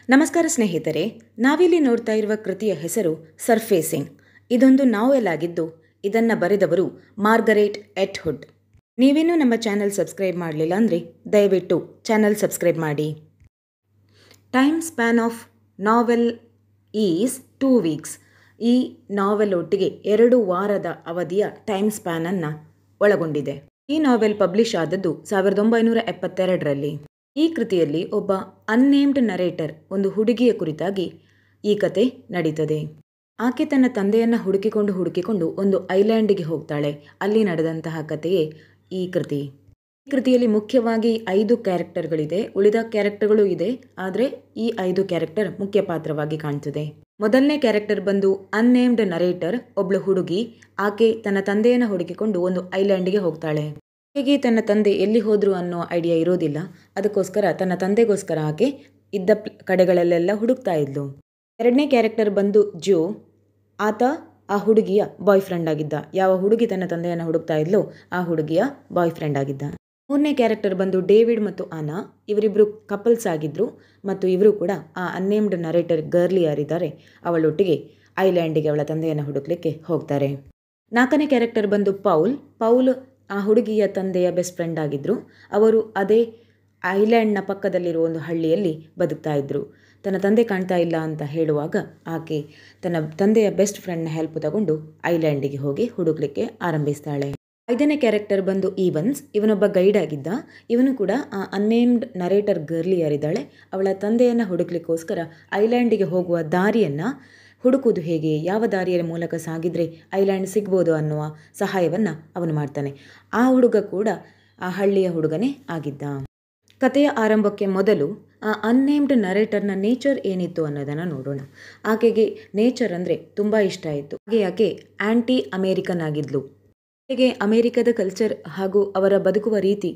ನಮಸ್ಕಾರ ಸ್ನೇಹಿತರೆ, ನಾವಿಲ್ಲಿ ನೋಡ್ತಾ ಇರುವ ಕೃತಿಯ ಹೆಸರು ಸರ್ಫೇಸಿಂಗ್. ಇದೊಂದು ನಾವೆಲ್ ಆಗಿದ್ದು ಇದನ್ನು ಬರೆದವರು ಮಾರ್ಗರೇಟ್ ಅಟ್ವುಡ್. ನೀವೇನೂ ನಮ್ಮ ಚಾನಲ್ ಸಬ್ಸ್ಕ್ರೈಬ್ ಮಾಡಲಿಲ್ಲ ಅಂದರೆ ದಯವಿಟ್ಟು ಚಾನಲ್ ಸಬ್ಸ್ಕ್ರೈಬ್ ಮಾಡಿ. Time span of novel is 2 weeks. ಈ ನಾವೆಲ್ ಒಟ್ಟಿಗೆ 2 ವಾರದ ಅವಧಿಯ ಟೈಮ್ ಸ್ಪ್ಯಾನನ್ನು ಒಳಗೊಂಡಿದೆ. ಈ ನಾವೆಲ್ ಪಬ್ಲಿಷ್ ಆದದ್ದು 1972ರಲ್ಲಿ. ಈ ಕೃತಿಯಲ್ಲಿ ಒಬ್ಬ ಅನ್ನೇಮ್ಡ್ ನರೇಟರ್, ಒಂದು ಹುಡುಗಿಯ ಕುರಿತಾಗಿ ಈ ಕತೆ ನಡೀತದೆ. ಆಕೆ ತನ್ನ ತಂದೆಯನ್ನು ಹುಡುಕಿಕೊಂಡು ಒಂದು ಐಲ್ಯಾಂಡಿಗೆ ಹೋಗ್ತಾಳೆ. ಅಲ್ಲಿ ನಡೆದಂತಹ ಕಥೆಯೇ ಈ ಕೃತಿ. ಈ ಕೃತಿಯಲ್ಲಿ ಮುಖ್ಯವಾಗಿ 5 ಕ್ಯಾರೆಕ್ಟರ್ಗಳಿದೆ. ಉಳಿದ ಕ್ಯಾರೆಕ್ಟರ್ಗಳು ಇದೆ, ಆದರೆ ಈ 5 ಕ್ಯಾರೆಕ್ಟರ್ ಮುಖ್ಯ ಪಾತ್ರವಾಗಿ ಕಾಣ್ತದೆ. ಮೊದಲನೇ ಕ್ಯಾರೆಕ್ಟರ್ ಬಂದು ಅನ್ನೇಮ್ಡ್ ನರೇಟರ್, ಒಬ್ಳು ಹುಡುಗಿ. ಆಕೆ ತನ್ನ ತಂದೆಯನ್ನು ಹುಡುಕಿಕೊಂಡು ಒಂದು ಐಲ್ಯಾಂಡಿಗೆ ಹೋಗ್ತಾಳೆ. ಆಕೆಗೆ ತನ್ನ ತಂದೆ ಎಲ್ಲಿ ಹೋದ್ರು ಅನ್ನೋ ಐಡಿಯಾ ಇರೋದಿಲ್ಲ. ಅದಕ್ಕೋಸ್ಕರ ತನ್ನ ತಂದೆಗೋಸ್ಕರ ಆಕೆ ಇದ್ದ ಕಡೆಗಳಲ್ಲೆಲ್ಲ ಹುಡುಕ್ತಾ ಇದ್ಲು. ಎರಡನೇ ಕ್ಯಾರೆಕ್ಟರ್ ಬಂದು ಜೋ. ಆತ ಆ ಹುಡುಗಿಯ ಬಾಯ್ ಫ್ರೆಂಡ್ ಆಗಿದ್ದ. ಯಾವ ಹುಡುಗಿ ತನ್ನ ತಂದೆಯನ್ನು ಹುಡುಕ್ತಾ ಇದ್ಲೋ ಆ ಹುಡುಗಿಯ ಬಾಯ್ ಫ್ರೆಂಡ್ ಆಗಿದ್ದ. ಮೂರನೇ ಕ್ಯಾರೆಕ್ಟರ್ ಬಂದು ಡೇವಿಡ್ ಮತ್ತು ಆನಾ. ಇವರಿಬ್ಬರು ಕಪಲ್ಸ್ ಆಗಿದ್ರು ಮತ್ತು ಇವರು ಕೂಡ ಆ ಅನ್ನೇಮ್ಡ್ ನರೇಟರ್ ಗರ್ಲಿ ಯಾರಿದ್ದಾರೆ ಅವಳೊಟ್ಟಿಗೆ ಐಲ್ಯಾಂಡಿಗೆ ಅವಳ ತಂದೆಯನ್ನು ಹುಡುಕ್ಲಿಕ್ಕೆ ಹೋಗ್ತಾರೆ. ನಾಲ್ಕನೇ ಕ್ಯಾರೆಕ್ಟರ್ ಬಂದು ಪೌಲ್ ಆ ಹುಡುಗಿಯ ತಂದೆಯ ಬೆಸ್ಟ್ ಫ್ರೆಂಡ್ ಆಗಿದ್ದರು. ಅವರು ಅದೇ ಐಲ್ಯಾಂಡ್ನ ಪಕ್ಕದಲ್ಲಿರುವ ಒಂದು ಹಳ್ಳಿಯಲ್ಲಿ ಬದುಕ್ತಾ ಇದ್ದರು. ತನ್ನ ತಂದೆ ಕಾಣ್ತಾ ಇಲ್ಲ ಅಂತ ಹೇಳುವಾಗ ಆಕೆ ತನ್ನ ತಂದೆಯ ಬೆಸ್ಟ್ ಫ್ರೆಂಡ್ನ ಹೆಲ್ಪ್ ತಗೊಂಡು ಐಲ್ಯಾಂಡಿಗೆ ಹೋಗಿ ಹುಡುಕ್ಲಿಕ್ಕೆ ಆರಂಭಿಸ್ತಾಳೆ. ಐದನೇ ಕ್ಯಾರೆಕ್ಟರ್ ಬಂದು ಈವನ್ಸ್. ಇವನೊಬ್ಬ ಗೈಡ್ ಆಗಿದ್ದ. ಇವನು ಕೂಡ ಆ ಅನ್ನೇಮ್ಡ್ ನರೇಟರ್ ಗರ್ಲಿ ಯಾರಿದ್ದಾಳೆ ಅವಳ ತಂದೆಯನ್ನು ಹುಡುಕ್ಲಿಕ್ಕೋಸ್ಕರ ಐಲ್ಯಾಂಡಿಗೆ ಹೋಗುವ ದಾರಿಯನ್ನು ಹುಡುಕುವುದು ಹೇಗೆ, ಯಾವ ದಾರಿಯ ಮೂಲಕ ಸಾಗಿದರೆ ಐಲ್ಯಾಂಡ್ ಸಿಗ್ಬೋದು ಅನ್ನುವ ಸಹಾಯವನ್ನು ಅವನು ಮಾಡ್ತಾನೆ. ಆ ಹುಡುಗ ಕೂಡ ಆ ಹಳ್ಳಿಯ ಹುಡುಗನೇ ಆಗಿದ್ದ. ಕಥೆಯ ಆರಂಭಕ್ಕೆ ಮೊದಲು ಆ ಅನ್ನೇಮ್ಡ್ ನರೇಟರ್ನ ನೇಚರ್ ಏನಿತ್ತು ಅನ್ನೋದನ್ನು ನೋಡೋಣ. ಆಕೆಗೆ ನೇಚರ್ ಅಂದರೆ ತುಂಬ ಇಷ್ಟ ಆಯಿತು. ಹಾಗೆ ಆಕೆ ಆ್ಯಂಟಿ ಅಮೇರಿಕನ್ ಆಗಿದ್ಲು. ಆಕೆಗೆ ಅಮೇರಿಕದ ಕಲ್ಚರ್ ಹಾಗೂ ಅವರ ಬದುಕುವ ರೀತಿ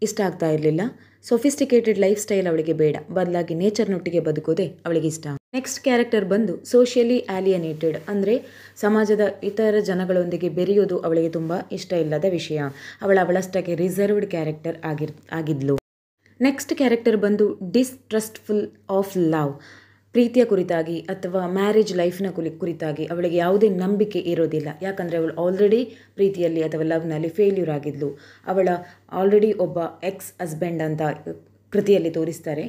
ಇಷ್ಟ ಆಗ್ತಾ ಇರಲಿಲ್ಲ. ಸೊಫಿಸ್ಟಿಕೇಟೆಡ್ ಲೈಫ್ ಸ್ಟೈಲ್ ಅವಳಿಗೆ ಬೇಡ, ಬದಲಾಗಿ ನೇಚರ್ನೊಟ್ಟಿಗೆ ಬದುಕೋದೇ ಅವಳಿಗೆ ಇಷ್ಟ. ನೆಕ್ಸ್ಟ್ ಕ್ಯಾರೆಕ್ಟರ್ ಬಂದು ಸೋಷಿಯಲಿ ಆಲಿಯನೇಟೆಡ್, ಅಂದರೆ ಸಮಾಜದ ಇತರ ಜನಗಳೊಂದಿಗೆ ಬೆರೆಯೋದು ಅವಳಿಗೆ ತುಂಬ ಇಷ್ಟ ಇಲ್ಲದ ವಿಷಯ. ಅವಳಷ್ಟಕ್ಕೆ ರಿಸರ್ವ್ಡ್ ಕ್ಯಾರೆಕ್ಟರ್ ಆಗಿದ್ಲು. ನೆಕ್ಸ್ಟ್ ಕ್ಯಾರೆಕ್ಟರ್ ಬಂದು ಡಿಸ್ಟ್ರಸ್ಟ್ಫುಲ್ ಆಫ್ ಲವ್. ಪ್ರೀತಿಯ ಕುರಿತಾಗಿ ಅಥವಾ ಮ್ಯಾರೇಜ್ ಲೈಫ್ನ ಕುರಿತಾಗಿ ಅವಳಿಗೆ ಯಾವುದೇ ನಂಬಿಕೆ ಇರೋದಿಲ್ಲ. ಯಾಕಂದರೆ ಅವಳು ಆಲ್ರೆಡಿ ಪ್ರೀತಿಯಲ್ಲಿ ಅಥವಾ ಲವ್ನಲ್ಲಿ ಫೇಲ್ಯೂರ್ ಆಗಿದ್ಲು. ಅವಳ ಆಲ್ರೆಡಿ ಒಬ್ಬ ಎಕ್ಸ್ ಹಸ್ಬೆಂಡ್ ಅಂತ ಕೃತಿಯಲ್ಲಿ ತೋರಿಸ್ತಾರೆ.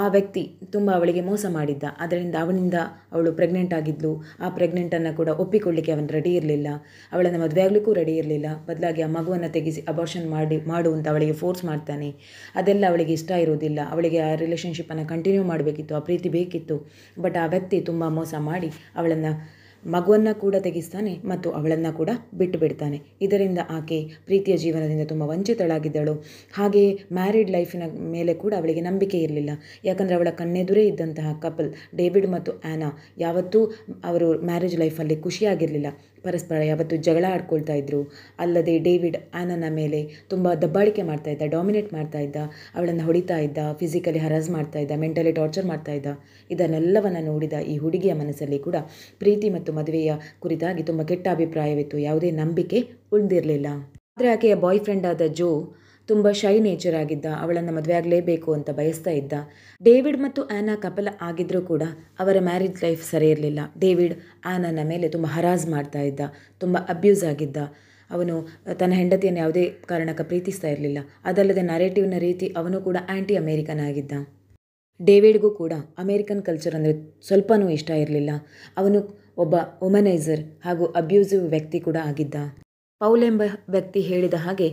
ಆ ವ್ಯಕ್ತಿ ತುಂಬ ಅವಳಿಗೆ ಮೋಸ ಮಾಡಿದ್ದ. ಅದರಿಂದ ಅವನಿಂದ ಅವಳು ಪ್ರೆಗ್ನೆಂಟ್ ಆಗಿದ್ಲು. ಆ ಪ್ರೆಗ್ನೆಂಟನ್ನು ಕೂಡ ಒಪ್ಪಿಕೊಳ್ಳಿಕ್ಕೆ ಅವನು ರೆಡಿ ಇರಲಿಲ್ಲ. ಅವಳನ್ನು ಮದುವೆ ಆಗಲಿಕ್ಕೂ ರೆಡಿ ಇರಲಿಲ್ಲ. ಬದಲಾಗಿ ಆ ಮಗುವನ್ನು ತೆಗೆಸಿ ಅಬಾರ್ಷನ್ ಮಾಡು ಅಂತ ಅವಳಿಗೆ ಫೋರ್ಸ್ ಮಾಡ್ತಾನೆ. ಅದೆಲ್ಲ ಅವಳಿಗೆ ಇಷ್ಟ ಇರೋದಿಲ್ಲ. ಅವಳಿಗೆ ಆ ರಿಲೇಷನ್ಶಿಪ್ಪನ್ನು ಕಂಟಿನ್ಯೂ ಮಾಡಬೇಕಿತ್ತು, ಆ ಪ್ರೀತಿ ಬೇಕಿತ್ತು. ಬಟ್ ಆ ವ್ಯಕ್ತಿ ತುಂಬ ಮೋಸ ಮಾಡಿ ಮಗುವನ್ನು ಕೂಡ ತೆಗೆಸ್ತಾನೆ ಮತ್ತು ಅವಳನ್ನು ಕೂಡ ಬಿಟ್ಟು ಬಿಡ್ತಾನೆ. ಇದರಿಂದ ಆಕೆ ಪ್ರೀತಿಯ ಜೀವನದಿಂದ ತುಂಬ ವಂಚಿತಳಾಗಿದ್ದಳು. ಹಾಗೆಯೇ ಮ್ಯಾರಿಡ್ ಲೈಫಿನ ಮೇಲೆ ಕೂಡ ಅವಳಿಗೆ ನಂಬಿಕೆ ಇರಲಿಲ್ಲ. ಯಾಕಂದರೆ ಅವಳ ಕಣ್ಣೆದುರೇ ಇದ್ದಂತಹ ಕಪಲ್ ಡೇವಿಡ್ ಮತ್ತು ಆ್ಯನಾ ಯಾವತ್ತೂ ಅವರು ಮ್ಯಾರೇಜ್ ಲೈಫಲ್ಲಿ ಖುಷಿಯಾಗಿರಲಿಲ್ಲ. ಪರಸ್ಪರ ಯಾವತ್ತೂ ಜಗಳ ಆಡ್ಕೊಳ್ತಾ ಇದ್ದರು. ಅಲ್ಲದೆ ಡೇವಿಡ್ ಆ್ಯನನ ಮೇಲೆ ತುಂಬ ದಬ್ಬಾಳಿಕೆ ಮಾಡ್ತಾ ಇದ್ದ, ಡಾಮಿನೇಟ್ ಮಾಡ್ತಾ ಇದ್ದ, ಅವಳನ್ನು ಹೊಡಿತಾ ಇದ್ದ, ಫಿಸಿಕಲಿ ಹರಾಸ್ ಮಾಡ್ತಾ ಇದ್ದ, ಮೆಂಟಲಿ ಟಾರ್ಚರ್ ಮಾಡ್ತಾ ಇದ್ದ. ಇದನ್ನೆಲ್ಲವನ್ನು ನೋಡಿದ ಈ ಹುಡುಗಿಯ ಮನಸ್ಸಲ್ಲಿ ಕೂಡ ಪ್ರೀತಿ ಮತ್ತು ಮದುವೆಯ ಕುರಿತಾಗಿ ತುಂಬ ಕೆಟ್ಟ ಅಭಿಪ್ರಾಯವಿತ್ತು. ಯಾವುದೇ ನಂಬಿಕೆ ಉಳಿದಿರಲಿಲ್ಲ. ಆದರೆ ಆಕೆಯ ಬಾಯ್ ಫ್ರೆಂಡ್ ಆದ ಜೋ ತುಂಬ ಶೈ ನೇಚರ್ ಆಗಿದ್ದ. ಅವಳನ್ನು ಮದುವೆ ಆಗಲೇಬೇಕು ಅಂತ ಬಯಸ್ತಾ ಇದ್ದ. ಡೇವಿಡ್ ಮತ್ತು ಆ್ಯನಾ ಕಪಲ್ ಆಗಿದ್ದರೂ ಕೂಡ ಅವರ ಮ್ಯಾರೇಜ್ ಲೈಫ್ ಸರಿ ಇರಲಿಲ್ಲ. ಡೇವಿಡ್ ಆ್ಯನನ ಮೇಲೆ ತುಂಬ ಹರಾಸ್ ಮಾಡ್ತಾ ಇದ್ದ, ತುಂಬ ಅಬ್ಯೂಸ್ ಆಗಿದ್ದ. ಅವನು ತನ್ನ ಹೆಂಡತಿಯನ್ನು ಯಾವುದೇ ಕಾರಣಕ್ಕೆ ಪ್ರೀತಿಸ್ತಾ ಇರಲಿಲ್ಲ. ಅದಲ್ಲದೆ ನರೇಟಿವ್ನ ರೀತಿ ಅವನು ಕೂಡ ಆ್ಯಂಟಿ ಅಮೇರಿಕನ್ ಆಗಿದ್ದ. ಡೇವಿಡ್ಗೂ ಕೂಡ ಅಮೇರಿಕನ್ ಕಲ್ಚರ್ ಅಂದರೆ ಸ್ವಲ್ಪನೂ ಇಷ್ಟ ಇರಲಿಲ್ಲ. ಅವನು ಒಬ್ಬ ವುಮನೈಸರ್ ಹಾಗೂ ಅಬ್ಯೂಸಿವ್ ವ್ಯಕ್ತಿ ಕೂಡ ಆಗಿದ್ದ. ಪೌಲ್ ಎಂಬ ವ್ಯಕ್ತಿ ಹೇಳಿದ ಹಾಗೆ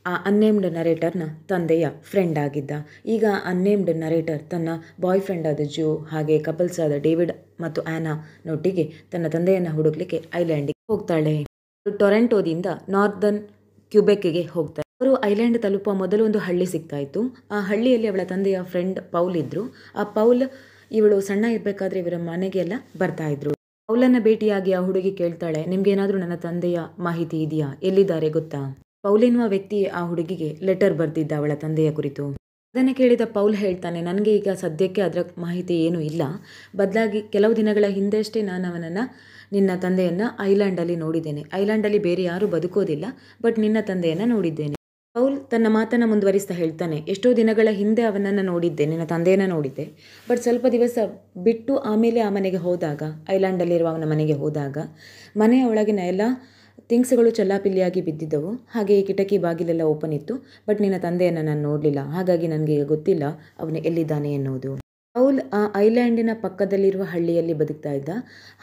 ಆ ಅನ್ನೇಮ್ಡ್ ನರೇಟರ್ನ ತಂದೆಯ ಫ್ರೆಂಡ್ ಆಗಿದ್ದ. ಈಗ ಅನ್ನೇಮ್ಡ್ ನರೇಟರ್ ತನ್ನ ಬಾಯ್ ಫ್ರೆಂಡ್ ಆದ ಜೋ ಹಾಗೆ ಕಪಲ್ಸ್ ಆದ ಡೇವಿಡ್ ಮತ್ತು ಆ್ಯನಾನೊಟ್ಟಿಗೆ ತನ್ನ ತಂದೆಯನ್ನು ಹುಡುಕ್ಲಿಕ್ಕೆ ಐಲ್ಯಾಂಡಿಗೆ ಹೋಗ್ತಾಳೆ. ಟೊರೆಂಟೋದಿಂದ ನಾರ್ದರ್ನ್ ಕ್ಯುಬೆಕ್ಗೆ ಹೋಗ್ತಾರೆ. ಅವರು ಐಲ್ಯಾಂಡ್ ತಲುಪುವ ಮೊದಲು ಒಂದು ಹಳ್ಳಿ ಸಿಗ್ತಾ ಇತ್ತು. ಆ ಹಳ್ಳಿಯಲ್ಲಿ ಅವಳ ತಂದೆಯ ಫ್ರೆಂಡ್ ಪೌಲ್ ಇದ್ದರು. ಆ ಪೌಲ್ ಇವಳು ಸಣ್ಣ ಇರಬೇಕಾದ್ರೆ ಇವರ ಮನೆಗೆಲ್ಲ ಬರ್ತಾ ಇದ್ರು. ಪೌಲನ್ನು ಭೇಟಿಯಾಗಿ ಆ ಹುಡುಗಿ ಕೇಳ್ತಾಳೆ, ನಿಮ್ಗೇನಾದರೂ ನನ್ನ ತಂದೆಯ ಮಾಹಿತಿ ಇದೆಯಾ, ಎಲ್ಲಿದ್ದಾರೆ ಗೊತ್ತಾ? ಪೌಲ್ ಎನ್ನುವ ವ್ಯಕ್ತಿ ಆ ಹುಡುಗಿಗೆ ಲೆಟರ್ ಬರೆದಿದ್ದ ಅವಳ ತಂದೆಯ ಕುರಿತು. ಅದನ್ನು ಕೇಳಿದ ಪೌಲ್ ಹೇಳ್ತಾನೆ, ನನಗೆ ಈಗ ಸದ್ಯಕ್ಕೆ ಅದರ ಮಾಹಿತಿ ಏನೂ ಇಲ್ಲ. ಬದಲಾಗಿ ಕೆಲವು ದಿನಗಳ ಹಿಂದೆಷ್ಟೇ ನಾನು ನಿನ್ನ ತಂದೆಯನ್ನು ಐಲ್ಯಾಂಡಲ್ಲಿ ನೋಡಿದ್ದೇನೆ. ಐಲ್ಯಾಂಡಲ್ಲಿ ಬೇರೆ ಯಾರೂ ಬದುಕೋದಿಲ್ಲ, ಬಟ್ ನಿನ್ನ ತಂದೆಯನ್ನು ನೋಡಿದ್ದೇನೆ. ಪೌಲ್ ತನ್ನ ಮಾತನ್ನು ಮುಂದುವರಿಸ್ತಾ ಹೇಳ್ತಾನೆ, ಎಷ್ಟೋ ದಿನಗಳ ಹಿಂದೆ ಅವನನ್ನು ನೋಡಿದ್ದೆ, ನಿನ್ನ ತಂದೆಯನ್ನು ನೋಡಿದ್ದೆ. ಬಟ್ ಸ್ವಲ್ಪ ದಿವಸ ಬಿಟ್ಟು ಆಮೇಲೆ ಆ ಮನೆಗೆ ಹೋದಾಗ, ಐಲ್ಯಾಂಡಲ್ಲಿರುವ ಅವನ ಮನೆಗೆ ಹೋದಾಗ ಮನೆಯ ಒಳಗಿನ ಎಲ್ಲ ಥಿಂಗ್ಸ್ಗಳು ಚೆಲ್ಲಾಪಿಲ್ಲಿಯಾಗಿ ಬಿದ್ದಿದ್ದವು. ಹಾಗೆ ಈ ಕಿಟಕಿ ಬಾಗಿಲೆಲ್ಲ ಓಪನ್ ಇತ್ತು. ಬಟ್ ನಿನ್ನ ತಂದೆಯನ್ನು ನಾನು ನೋಡಲಿಲ್ಲ, ಹಾಗಾಗಿ ನನಗೆ ಗೊತ್ತಿಲ್ಲ ಅವನು ಎಲ್ಲಿದ್ದಾನೆ ಎನ್ನುವುದು. ಪೌಲ್ ಆ ಐಲ್ಯಾಂಡಿನ ಪಕ್ಕದಲ್ಲಿರುವ ಹಳ್ಳಿಯಲ್ಲಿ ಬದುಕ್ತಾ ಇದ್ದ.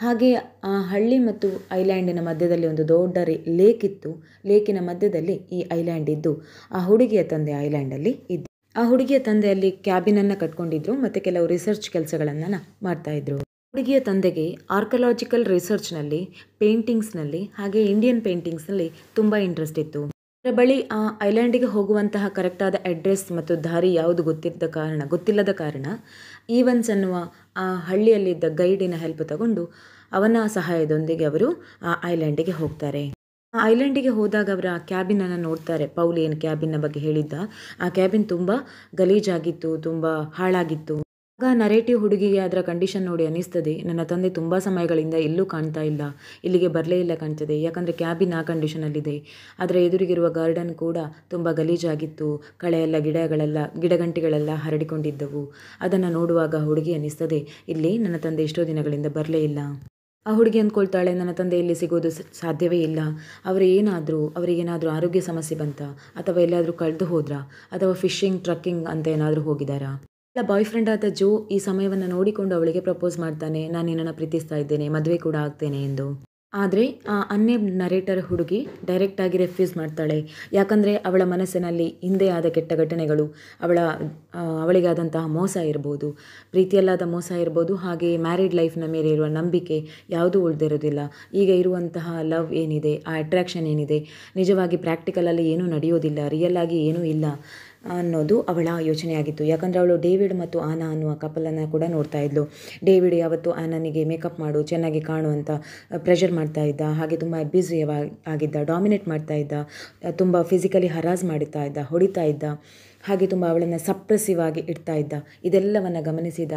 ಹಾಗೆ ಆ ಹಳ್ಳಿ ಮತ್ತು ಐಲ್ಯಾಂಡಿನ ಮಧ್ಯದಲ್ಲಿ ಒಂದು ದೊಡ್ಡ ಲೇಕ್ ಇತ್ತು. ಲೇಕಿನ ಮಧ್ಯದಲ್ಲಿ ಈ ಐಲ್ಯಾಂಡ್ ಇದ್ದು ಆ ಹುಡುಗಿಯ ತಂದೆ ಐಲ್ಯಾಂಡಲ್ಲಿ ಇದ್ದು. ಆ ಹುಡುಗಿಯ ತಂದೆ ಅಲ್ಲಿ ಕ್ಯಾಬಿನನ್ನು ಕಟ್ಕೊಂಡಿದ್ರು ಮತ್ತು ಕೆಲವು ರಿಸರ್ಚ್ ಕೆಲಸಗಳನ್ನು ಮಾಡ್ತಾಯಿದ್ರು. ಹುಡುಗಿಯ ತಂದೆಗೆ ಆರ್ಕಲಾಜಿಕಲ್ ರಿಸರ್ಚ್ನಲ್ಲಿ, ಪೇಂಟಿಂಗ್ಸ್ನಲ್ಲಿ ಹಾಗೆ ಇಂಡಿಯನ್ ಪೇಂಟಿಂಗ್ಸ್ನಲ್ಲಿ ತುಂಬ ಇಂಟ್ರೆಸ್ಟ್ ಇತ್ತು. ಅದರ ಬಳಿ ಆ ಐಲ್ಯಾಂಡಿಗೆ ಹೋಗುವಂತಹ ಕರೆಕ್ಟಾದ ಅಡ್ರೆಸ್ ಮತ್ತು ದಾರಿ ಯಾವುದು ಗೊತ್ತಿಲ್ಲದ ಕಾರಣ ಈವನ್ಸ್ ಅನ್ನುವ ಆ ಹಳ್ಳಿಯಲ್ಲಿದ್ದ ಗೈಡಿನ ಹೆಲ್ಪ್ ತಗೊಂಡು ಅವನ ಸಹಾಯದೊಂದಿಗೆ ಅವರು ಆ ಐಲ್ಯಾಂಡಿಗೆ ಹೋಗ್ತಾರೆ. ಆ ಐಲ್ಯಾಂಡಿಗೆ ಹೋದಾಗ ಅವರ ಆ ಕ್ಯಾಬಿನನ್ನು ನೋಡ್ತಾರೆ. ಪೌಲ್ ಏನು ಕ್ಯಾಬಿನ ಬಗ್ಗೆ ಹೇಳಿದ್ದ, ಆ ಕ್ಯಾಬಿನ್ ತುಂಬ ಗಲೀಜಾಗಿತ್ತು, ತುಂಬ ಹಾಳಾಗಿತ್ತು. ಆಗ ನರೇಟಿವ್ ಹುಡುಗಿಗೆ ಅದರ ಕಂಡೀಷನ್ ನೋಡಿ ಅನ್ನಿಸ್ತದೆ, ನನ್ನ ತಂದೆ ತುಂಬ ಸಮಯಗಳಿಂದ ಎಲ್ಲೂ ಕಾಣ್ತಾ ಇಲ್ಲ, ಇಲ್ಲಿಗೆ ಬರಲೇ ಇಲ್ಲ ಕಾಣ್ತದೆ. ಯಾಕಂದರೆ ಕ್ಯಾಬಿನ್ ಆ ಕಂಡೀಷನಲ್ಲಿದೆ. ಅದರ ಎದುರಿಗಿರುವ ಗಾರ್ಡನ್ ಕೂಡ ತುಂಬ ಗಲೀಜಾಗಿತ್ತು, ಕಳೆಯೆಲ್ಲ ಗಿಡಗಂಟಿಗಳೆಲ್ಲ ಹರಡಿಕೊಂಡಿದ್ದವು. ಅದನ್ನು ನೋಡುವಾಗ ಹುಡುಗಿ ಅನ್ನಿಸ್ತದೆ, ಇಲ್ಲಿ ನನ್ನ ತಂದೆ ಎಷ್ಟೋ ದಿನಗಳಿಂದ ಬರಲೇ ಇಲ್ಲ. ಆ ಹುಡುಗಿ ಅಂದ್ಕೊಳ್ತಾಳೆ, ನನ್ನ ತಂದೆ ಇಲ್ಲಿ ಸಿಗೋದು ಸಾಧ್ಯವೇ ಇಲ್ಲ. ಅವರಿಗೇನಾದರೂ ಆರೋಗ್ಯ ಸಮಸ್ಯೆ ಬಂತಾ, ಅಥವಾ ಎಲ್ಲಾದರೂ ಕಳೆದು ಹೋದ್ರಾ, ಅಥವಾ ಫಿಶಿಂಗ್ ಟ್ರಕ್ಕಿಂಗ್ ಅಂತ ಏನಾದರೂ ಹೋಗಿದ್ದಾರಾ. ಅವಳ ಬಾಯ್ ಫ್ರೆಂಡ್ ಆದ ಜೋ ಈ ಸಮಯವನ್ನು ನೋಡಿಕೊಂಡು ಅವಳಿಗೆ ಪ್ರಪೋಸ್ ಮಾಡ್ತಾನೆ, ನಾನು ನಿನ್ನನ್ನು ಪ್ರೀತಿಸ್ತಾ ಇದ್ದೇನೆ, ಮದುವೆ ಕೂಡ ಆಗ್ತೇನೆ ಎಂದು. ಆದರೆ ಆ ಅನ್ನೇಮ್ ನರೇಟರ್ ಹುಡುಗಿ ಡೈರೆಕ್ಟಾಗಿ ರೆಫ್ಯೂಸ್ ಮಾಡ್ತಾಳೆ. ಯಾಕಂದರೆ ಅವಳ ಮನಸ್ಸಿನಲ್ಲಿ ಹಿಂದೆ ಆದ ಕೆಟ್ಟ ಘಟನೆಗಳು, ಅವಳಿಗಾದಂತಹ ಮೋಸ ಇರ್ಬೋದು, ಪ್ರೀತಿಯಲ್ಲಾದ ಮೋಸ ಇರ್ಬೋದು, ಹಾಗೆ ಮ್ಯಾರಿಡ್ ಲೈಫ್ನ ಮೇಲೆ ಇರುವ ನಂಬಿಕೆ ಯಾವುದೂ ಉಳಿದಿರೋದಿಲ್ಲ. ಈಗ ಇರುವಂತಹ ಲವ್ ಏನಿದೆ, ಆ ಅಟ್ರಾಕ್ಷನ್ ಏನಿದೆ, ನಿಜವಾಗಿ ಪ್ರಾಕ್ಟಿಕಲಲ್ಲಿ ಏನೂ ನಡೆಯೋದಿಲ್ಲ, ರಿಯಲ್ ಆಗಿ ಏನೂ ಇಲ್ಲ ಅನ್ನೋದು ಅವಳ ಯೋಚನೆಯಾಗಿತ್ತು. ಯಾಕಂದರೆ ಅವಳು ಡೇವಿಡ್ ಮತ್ತು ಆನಾ ಅನ್ನುವ ಕಪಲನ್ನು ಕೂಡ ನೋಡ್ತಾ ಇದ್ಲು. ಡೇವಿಡ್ ಯಾವತ್ತು ಆನನಿಗೆ ಮೇಕಪ್ ಮಾಡು, ಚೆನ್ನಾಗಿ ಕಾಣು ಅಂತ ಪ್ರೆಷರ್ ಮಾಡ್ತಾ ಇದ್ದ. ಹಾಗೆ ತುಂಬ ಅಬ್ಯೂಸಿವ್ ಆಗಿದ್ದ, ಡಾಮಿನೇಟ್ ಮಾಡ್ತಾ ಇದ್ದ, ತುಂಬ ಫಿಸಿಕಲಿ ಹರಾಸ್ ಮಾಡ್ತಾ ಇದ್ದ, ಹೊಡಿತಾ ಇದ್ದ, ಹಾಗೆ ತುಂಬ ಅವಳನ್ನು ಸಪ್ರೆಸಿವ್ ಆಗಿ ಇಡ್ತಾ ಇದ್ದ. ಇದೆಲ್ಲವನ್ನು ಗಮನಿಸಿದ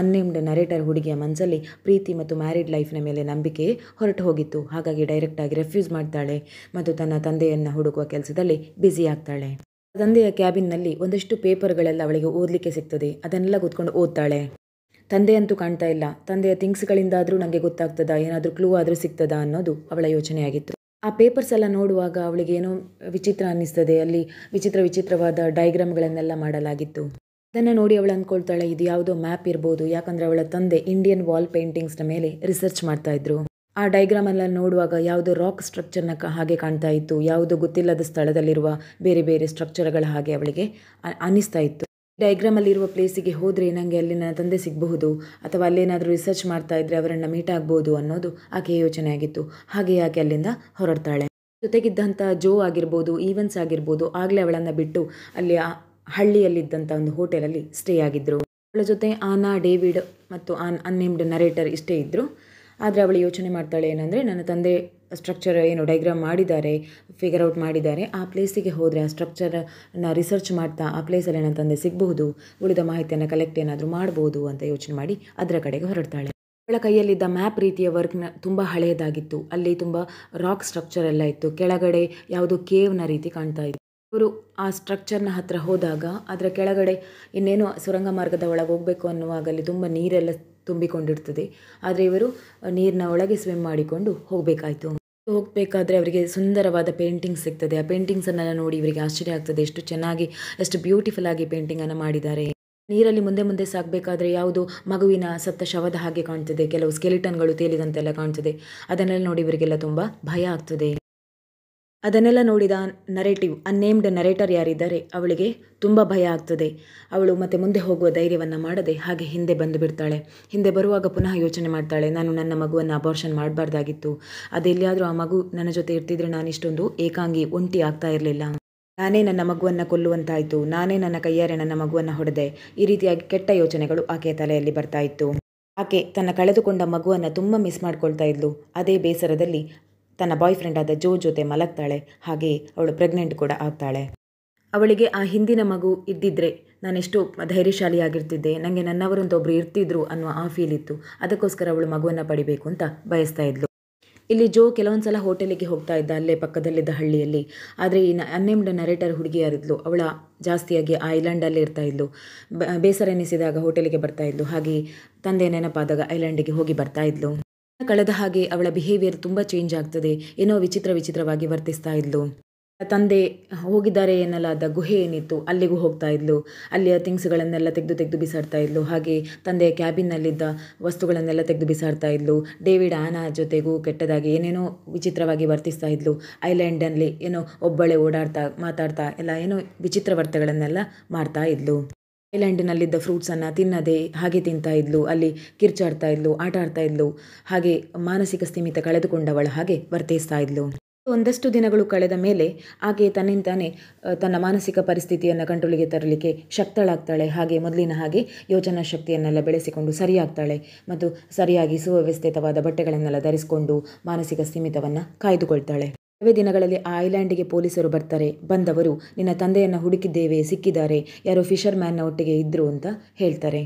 ಅನ್ನೇಮ್ಡ್ ನರೇಟರ್ ಹುಡುಗಿಯ ಮನಸ್ಸಲ್ಲಿ ಪ್ರೀತಿ ಮತ್ತು ಮ್ಯಾರಿಡ್ ಲೈಫ್ನ ಮೇಲೆ ನಂಬಿಕೆ ಹೊರಟು ಹೋಗಿತ್ತು. ಹಾಗಾಗಿ ಡೈರೆಕ್ಟಾಗಿ ರೆಫ್ಯೂಸ್ ಮಾಡ್ತಾಳೆ ಮತ್ತು ತನ್ನ ತಂದೆಯನ್ನು ಹುಡುಕುವ ಕೆಲಸದಲ್ಲಿ ಬ್ಯುಸಿ ಆಗ್ತಾಳೆ. ತಂದೆಯ ಕ್ಯಾಬಿನ್ನಲ್ಲಿ ಒಂದಷ್ಟು ಪೇಪರ್ಗಳೆಲ್ಲ ಅವಳಿಗೆ ಓದಲಿಕ್ಕೆ ಸಿಗ್ತದೆ. ಅದನ್ನೆಲ್ಲ ಕೂತ್ಕೊಂಡು ಓದ್ತಾಳೆ. ತಂದೆಯಂತೂ ಕಾಣ್ತಾ ಇಲ್ಲ, ತಂದೆಯ ಥಿಂಗ್ಸ್ಗಳಿಂದಾದರೂ ನನಗೆ ಗೊತ್ತಾಗ್ತದಾ, ಏನಾದರೂ ಕ್ಲೂ ಆದರೂ ಸಿಗ್ತದಾ ಅನ್ನೋದು ಅವಳ ಯೋಚನೆಯಾಗಿತ್ತು. ಆ ಪೇಪರ್ಸ್ ಎಲ್ಲ ನೋಡುವಾಗ ಅವಳಿಗೆ ಏನೋ ವಿಚಿತ್ರ ಅನ್ನಿಸ್ತದೆ. ಅಲ್ಲಿ ವಿಚಿತ್ರವಾದ ಡೈಗ್ರಾಮ್ಗಳನ್ನೆಲ್ಲ ಮಾಡಲಾಗಿತ್ತು. ಅದನ್ನು ನೋಡಿ ಅವಳು ಅಂದ್ಕೊಳ್ತಾಳೆ, ಇದು ಯಾವುದೋ ಮ್ಯಾಪ್ ಇರ್ಬೋದು. ಯಾಕಂದರೆ ಅವಳ ತಂದೆ ಇಂಡಿಯನ್ ವಾಲ್ ಪೇಂಟಿಂಗ್ಸ್ನ ಮೇಲೆ ರಿಸರ್ಚ್ ಮಾಡ್ತಾಯಿದ್ರು. ಆ ಡೈಗ್ರಾಮೆಲ್ಲ ನೋಡುವಾಗ ಯಾವುದೋ ರಾಕ್ ಸ್ಟ್ರಕ್ಚರ್ನ ಹಾಗೆ ಕಾಣ್ತಾ ಇತ್ತು, ಯಾವುದೋ ಗೊತ್ತಿಲ್ಲದ ಸ್ಥಳದಲ್ಲಿರುವ ಬೇರೆ ಬೇರೆ ಸ್ಟ್ರಕ್ಚರ್ಗಳ ಹಾಗೆ ಅವಳಿಗೆ ಅನ್ನಿಸ್ತಾ ಇತ್ತು. ಡೈಗ್ರಾಮಲ್ಲಿರುವ ಪ್ಲೇಸಿಗೆ ಹೋದರೆ ನನಗೆ ಅಲ್ಲಿ ನನ್ನ ತಂದೆ ಸಿಗಬಹುದು, ಅಥವಾ ಅಲ್ಲೇನಾದರೂ ರಿಸರ್ಚ್ ಮಾಡ್ತಾ ಇದ್ದರೆ ಅವರನ್ನು ಮೀಟ್ ಆಗ್ಬೋದು ಅನ್ನೋದು ಆಕೆಯ ಯೋಚನೆ ಆಗಿತ್ತು. ಹಾಗೆ ಆಕೆ ಅಲ್ಲಿಂದ ಹೊರಡ್ತಾಳೆ. ಜೊತೆಗಿದ್ದಂಥ ಜೋ ಆಗಿರ್ಬೋದು, ಈವನ್ಸ್ ಆಗಿರ್ಬೋದು, ಆಗಲೇ ಅವಳನ್ನು ಬಿಟ್ಟು ಅಲ್ಲಿ ಆ ಹಳ್ಳಿಯಲ್ಲಿದ್ದಂಥ ಒಂದು ಹೋಟೆಲಲ್ಲಿ ಸ್ಟೇ ಆಗಿದ್ದರು. ಅವಳ ಜೊತೆ ಆನಾ, ಡೇವಿಡ್ ಮತ್ತು ಅನ್ನೇಮ್ಡ್ ನರೇಟರ್ ಇಷ್ಟೇ ಇದ್ದರು. ಆದರೆ ಅವಳು ಯೋಚನೆ ಮಾಡ್ತಾಳೆ ಏನಂದರೆ, ನನ್ನ ತಂದೆ ಸ್ಟ್ರಕ್ಚರ್ ಏನು ಡೈಗ್ರಾಮ್ ಮಾಡಿದ್ದಾರೆ, ಫಿಗರ್ ಔಟ್ ಮಾಡಿದ್ದಾರೆ, ಆ ಪ್ಲೇಸಿಗೆ ಹೋದರೆ ಆ ಸ್ಟ್ರಕ್ಚರನ್ನು ರಿಸರ್ಚ್ ಮಾಡ್ತಾ ಆ ಪ್ಲೇಸಲ್ಲಿ ನನ್ನ ತಂದೆ ಸಿಗಬಹುದು, ಉಳಿದ ಮಾಹಿತಿಯನ್ನು ಕಲೆಕ್ಟ್ ಏನಾದರೂ ಮಾಡ್ಬೋದು ಅಂತ ಯೋಚನೆ ಮಾಡಿ ಅದರ ಕಡೆಗೆ ಹೊರಡ್ತಾಳೆ. ಅವಳ ಕೈಯಲ್ಲಿದ್ದ ಮ್ಯಾಪ್ ರೀತಿಯ ವರ್ಕ್ನ ತುಂಬ ಹಳೆಯದಾಗಿತ್ತು. ಅಲ್ಲಿ ತುಂಬ ರಾಕ್ ಸ್ಟ್ರಕ್ಚರ್ ಎಲ್ಲ ಇತ್ತು. ಕೆಳಗಡೆ ಯಾವುದೋ ಕೇವ್ನ ರೀತಿ ಕಾಣ್ತಾ ಇತ್ತು. ಇವರು ಆ ಸ್ಟ್ರಕ್ಚರ್ನ ಹತ್ತಿರ ಹೋದಾಗ ಅದರ ಕೆಳಗಡೆ ಇನ್ನೇನು ಸುರಂಗ ಮಾರ್ಗದ ಒಳಗೆ ಹೋಗಬೇಕು ಅನ್ನುವಾಗ ಅಲ್ಲಿ ತುಂಬ ನೀರೆಲ್ಲ ತುಂಬಿಕೊಂಡಿರ್ತದೆ. ಆದರೆ ಇವರು ನೀರಿನ ಒಳಗೆ ಸ್ವಿಮ್ ಮಾಡಿಕೊಂಡು ಹೋಗಬೇಕಾದ್ರೆ ಅವರಿಗೆ ಸುಂದರವಾದ ಪೇಂಟಿಂಗ್ಸ್ ಸಿಗ್ತದೆ. ಆ ಪೇಂಟಿಂಗ್ಸನ್ನೆಲ್ಲ ನೋಡಿ ಇವರಿಗೆ ಆಶ್ಚರ್ಯ ಆಗ್ತದೆ, ಎಷ್ಟು ಬ್ಯೂಟಿಫುಲ್ ಆಗಿ ಪೇಂಟಿಂಗನ್ನು ಮಾಡಿದ್ದಾರೆ. ನೀರಲ್ಲಿ ಮುಂದೆ ಸಾಗಬೇಕಾದ್ರೆ ಯಾವುದೋ ಮಗುವಿನ ಸತ್ತ ಶವದ ಹಾಗೆ ಕಾಣ್ತದೆ, ಕೆಲವು ಸ್ಕೆಲಿಟನ್ಗಳು ತೇಲಿದಂತೆಲ್ಲ ಕಾಣ್ತದೆ. ಅದನ್ನೆಲ್ಲ ನೋಡಿ ಇವರಿಗೆಲ್ಲ ತುಂಬ ಭಯ ಆಗ್ತದೆ. ಅದನ್ನೆಲ್ಲ ನೋಡಿದ ಅನ್ನೇಮ್ಡ್ ನರೇಟರ್ ಯಾರಿದ್ದಾರೆ ಅವಳಿಗೆ ತುಂಬ ಭಯ ಆಗ್ತದೆ. ಅವಳು ಮತ್ತೆ ಮುಂದೆ ಹೋಗುವ ಧೈರ್ಯವನ್ನು ಮಾಡದೆ ಹಾಗೆ ಹಿಂದೆ ಬಂದು ಬಿಡ್ತಾಳೆ. ಹಿಂದೆ ಬರುವಾಗ ಪುನಃ ಯೋಚನೆ ಮಾಡ್ತಾಳೆ, ನಾನು ನನ್ನ ಮಗುವನ್ನು ಅಬಾರ್ಷನ್ ಮಾಡಬಾರ್ದಾಗಿತ್ತು. ಅದೆಲ್ಲಿಯಾದರೂ ಆ ಮಗು ನನ್ನ ಜೊತೆ ಇರ್ತಿದ್ರೆ ನಾನು ಇಷ್ಟೊಂದು ಏಕಾಂಗಿ ಒಂಟಿ ಆಗ್ತಾ ಇರಲಿಲ್ಲ. ನಾನೇ ನನ್ನ ಮಗುವನ್ನು ಕೊಲ್ಲುವಂತಾಯಿತು, ನಾನೇ ನನ್ನ ಕೈಯಾರೆ ನನ್ನ ಮಗುವನ್ನು ಹೊಡೆದೆ. ಈ ರೀತಿಯಾಗಿ ಕೆಟ್ಟ ಯೋಚನೆಗಳು ಆಕೆಯ ತಲೆಯಲ್ಲಿ ಬರ್ತಾ ಇತ್ತು. ಆಕೆ ತನ್ನ ಕಳೆದುಕೊಂಡ ಮಗುವನ್ನು ತುಂಬ ಮಿಸ್ ಮಾಡ್ಕೊಳ್ತಾ ಇದ್ಲು. ಅದೇ ಬೇಸರದಲ್ಲಿ ತನ್ನ ಬಾಯ್ ಫ್ರೆಂಡ್ ಆದ ಜೋ ಜೊತೆ ಮಲಗ್ತಾಳೆ. ಹಾಗೆ ಅವಳು ಪ್ರೆಗ್ನೆಂಟ್ ಕೂಡ ಆಗ್ತಾಳೆ. ಅವಳಿಗೆ ಆ ಹಿಂದಿನ ಮಗು ಇದ್ದಿದ್ರೆ ನಾನೆಷ್ಟು ಧೈರ್ಯಶಾಲಿಯಾಗಿರ್ತಿದ್ದೆ, ನನಗೆ ನನ್ನವರಂತ ಒಬ್ಬರು ಇರ್ತಿದ್ರು ಅನ್ನುವ ಆ ಫೀಲ್ ಇತ್ತು. ಅದಕ್ಕೋಸ್ಕರ ಅವಳು ಮಗುವನ್ನು ಪಡಿಬೇಕು ಅಂತ ಬಯಸ್ತಾ ಇದ್ಲು. ಇಲ್ಲಿ ಜೋ ಕೆಲವೊಂದು ಸಲ ಹೋಟೆಲಿಗೆ ಹೋಗ್ತಾ ಇದ್ದ ಅಲ್ಲೇ ಪಕ್ಕದಲ್ಲಿದ್ದ ಹಳ್ಳಿಯಲ್ಲಿ. ಆದರೆ ಈ ಅನ್ನೇಮ್ಡ್ ನರೇಟರ್ ಹುಡುಗಿ ಯಾರಿದ್ಲು ಅವಳ ಜಾಸ್ತಿಯಾಗಿ ಆ ಐಲ್ಯಾಂಡಲ್ಲೇ ಇರ್ತಾ ಇದ್ಲು. ಬೇಸರ ಎನಿಸಿದಾಗ ಹೋಟೆಲಿಗೆ ಬರ್ತಾ ಇದ್ಲು. ಹಾಗೆ ತಂದೆ ನೆನಪಾದಾಗ ಐಲ್ಯಾಂಡಿಗೆ ಹೋಗಿ ಬರ್ತಾ ಇದ್ಲು. ಕಳೆದ ಹಾಗೆ ಅವಳ ಬಿಹೇವಿಯರ್ ತುಂಬ ಚೇಂಜ್ ಆಗ್ತದೆ. ಏನೋ ವಿಚಿತ್ರವಾಗಿ ವರ್ತಿಸ್ತಾ ಇದ್ಲು. ತಂದೆ ಹೋಗಿದ್ದಾರೆ ಎನ್ನಲಾದ ಗುಹೆ ಏನಿತ್ತು ಅಲ್ಲಿಗೂ ಹೋಗ್ತಾ ಇದ್ಲು. ಅಲ್ಲಿಯ ಥಿಂಗ್ಸ್ಗಳನ್ನೆಲ್ಲ ತೆಗೆದು ಬಿಸಾಡ್ತಾ ಇದ್ಲು. ಹಾಗೆ ತಂದೆಯ ಕ್ಯಾಬಿನ್ನಲ್ಲಿದ್ದ ವಸ್ತುಗಳನ್ನೆಲ್ಲ ತೆಗೆದು ಬಿಸಾಡ್ತಾ ಇದ್ಲು. ಡೇವಿಡ್ ಆನಾ ಜೊತೆಗೂ ಕೆಟ್ಟದಾಗಿ ಏನೇನೋ ವಿಚಿತ್ರವಾಗಿ ವರ್ತಿಸ್ತಾ ಇದ್ಲು. ಐಲ್ಯಾಂಡಲ್ಲಿ ಏನೋ ಒಬ್ಬಳೇ ಓಡಾಡ್ತಾ ಮಾತಾಡ್ತಾ ಎಲ್ಲ ಏನೋ ವಿಚಿತ್ರ ವರ್ತನೆಗಳನ್ನೆಲ್ಲ ಮಾಡ್ತಾ ಇದ್ಲು. ಐಲ್ಯಾಂಡಿನಲ್ಲಿದ್ದ ಫ್ರೂಟ್ಸನ್ನು ತಿನ್ನದೆ ಹಾಗೆ ತಿಂತಾ ಇದ್ಲು. ಅಲ್ಲಿ ಕಿರ್ಚಾಡ್ತಾ ಇದ್ಲು, ಆಟ ಆಡ್ತಾ ಇದ್ಲು. ಹಾಗೆ ಮಾನಸಿಕ ಸ್ಥಿಮಿತ ಕಳೆದುಕೊಂಡವಳ ಹಾಗೆ ವರ್ತಿಸ್ತಾ ಇದ್ಲು. ಒಂದಷ್ಟು ದಿನಗಳು ಕಳೆದ ಮೇಲೆ ಆಕೆ ತನ್ನಿಂತಾನೆ ತನ್ನ ಮಾನಸಿಕ ಪರಿಸ್ಥಿತಿಯನ್ನು ಕಂಟ್ರೋಲಿಗೆ ತರಲಿಕ್ಕೆ ಶಕ್ತಳಾಗ್ತಾಳೆ. ಹಾಗೆ ಮೊದಲಿನ ಹಾಗೆ ಯೋಚನಾ ಶಕ್ತಿಯನ್ನೆಲ್ಲ ಬೆಳೆಸಿಕೊಂಡು ಸರಿಯಾಗ್ತಾಳೆ ಮತ್ತು ಸರಿಯಾಗಿ ಸುವ್ಯವಸ್ಥಿತವಾದ ಬಟ್ಟೆಗಳನ್ನೆಲ್ಲ ಧರಿಸಿಕೊಂಡು ಮಾನಸಿಕ ಸ್ಥಿಮಿತವನ್ನು ಕಾಯ್ದುಕೊಳ್ತಾಳೆ. ಕೆಲವೇ ದಿನಗಳಲ್ಲಿ ಆ ಐಲ್ಯಾಂಡಿಗೆ ಪೊಲೀಸರು ಬರ್ತಾರೆ. ಬಂದವರು ನಿನ್ನ ತಂದೆಯನ್ನು ಹುಡುಕಿದ್ದೇವೆ, ಸಿಕ್ಕಿದ್ದಾರೆ, ಯಾರೋ ಫಿಷರ್ ಮ್ಯಾನ್ನ ಒಟ್ಟಿಗೆ ಇದ್ದರು ಅಂತ ಹೇಳ್ತಾರೆ.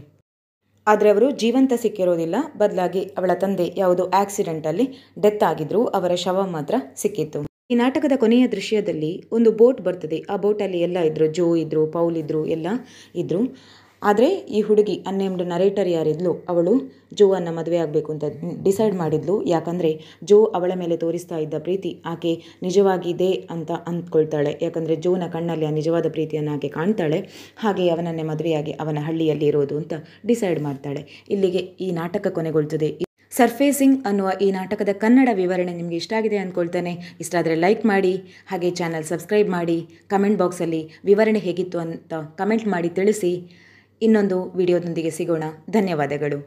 ಆದರೆ ಅವರು ಜೀವಂತ ಸಿಕ್ಕಿರೋದಿಲ್ಲ. ಬದಲಾಗಿ ಅವಳ ತಂದೆ ಯಾವುದೋ ಆಕ್ಸಿಡೆಂಟಲ್ಲಿ ಡೆತ್ ಆಗಿದ್ರು. ಅವರ ಶವ ಮಾತ್ರ ಸಿಕ್ಕಿತ್ತು. ಈ ನಾಟಕದ ಕೊನೆಯ ದೃಶ್ಯದಲ್ಲಿ ಒಂದು ಬೋಟ್ ಬರ್ತದೆ. ಆ ಬೋಟಲ್ಲಿ ಎಲ್ಲ ಇದ್ರು, ಜೋ ಇದ್ರು, ಪೌಲ್ ಇದ್ರು, ಎಲ್ಲ ಇದ್ರು. ಆದರೆ ಈ ಹುಡುಗಿ ಅನ್ನೇಮ್ಡ್ ನರೇಟರ್ ಯಾರಿದ್ಲು ಅವಳು ಜೋವನ್ನು ಮದುವೆ ಆಗಬೇಕು ಅಂತ ಡಿಸೈಡ್ ಮಾಡಿದ್ಲು. ಯಾಕಂದರೆ ಜೋ ಅವಳ ಮೇಲೆ ತೋರಿಸ್ತಾ ಇದ್ದ ಪ್ರೀತಿ ಆಕೆ ನಿಜವಾಗಿದೆ ಅಂತ ಅಂದ್ಕೊಳ್ತಾಳೆ. ಯಾಕಂದರೆ ಜೋನ ಕಣ್ಣಲ್ಲಿ ಆ ನಿಜವಾದ ಪ್ರೀತಿಯನ್ನು ಆಕೆ ಕಾಣ್ತಾಳೆ. ಹಾಗೆ ಅವನನ್ನೇ ಮದುವೆಯಾಗಿ ಅವನ ಹಳ್ಳಿಯಲ್ಲಿ ಇರೋದು ಅಂತ ಡಿಸೈಡ್ ಮಾಡ್ತಾಳೆ. ಇಲ್ಲಿಗೆ ಈ ನಾಟಕ ಕೊನೆಗೊಳ್ತದೆ. ಸರ್ಫೇಸಿಂಗ್ ಅನ್ನುವ ಈ ನಾಟಕದ ಕನ್ನಡ ವಿವರಣೆ ನಿಮಗೆ ಇಷ್ಟ ಆಗಿದೆ ಅಂದ್ಕೊಳ್ತೇನೆ. ಇಷ್ಟ ಆದರೆ ಲೈಕ್ ಮಾಡಿ, ಹಾಗೆ ಚಾನಲ್ ಸಬ್ಸ್ಕ್ರೈಬ್ ಮಾಡಿ. ಕಮೆಂಟ್ ಬಾಕ್ಸಲ್ಲಿ ವಿವರಣೆ ಹೇಗಿತ್ತು ಅಂತ ಕಮೆಂಟ್ ಮಾಡಿ ತಿಳಿಸಿ. ಇನ್ನೊಂದು ವಿಡಿಯೋದೊಂದಿಗೆ ಸಿಗೋಣ. ಧನ್ಯವಾದಗಳು.